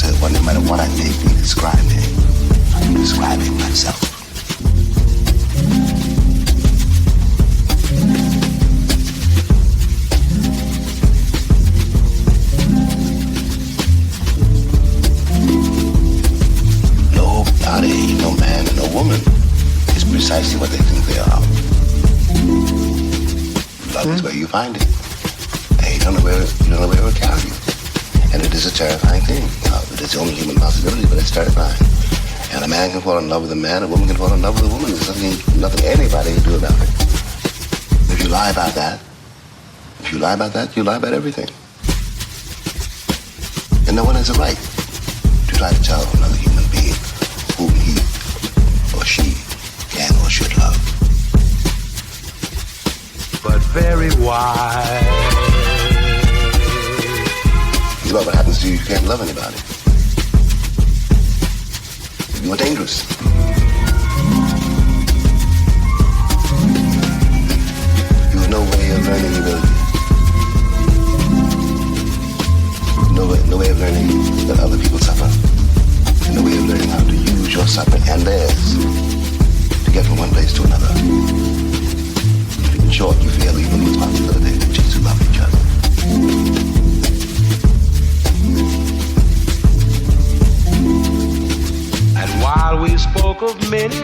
So no matter what I may be describing, I'm describing myself. Nobody, no man, no woman is precisely what they think they are. Love is where you find it. And you don't know where it will carry you. And it is a terrifying thing. It is the only human possibility, but it's terrifying. And a man can fall in love with a man, a woman can fall in love with a woman. There's nothing anybody can do about it. If you lie about that, you lie about everything. And no one has a right to try to tell another human being whom he or she can or should love. But very wise. It's about what happens to you if you can't love anybody. You are dangerous. You have no way of learning humility. No way of learning that other people suffer. And no way of learning how to use your suffering and theirs to get from one place to another. In short, you feel even responsibility which is to love each other. And while we spoke of many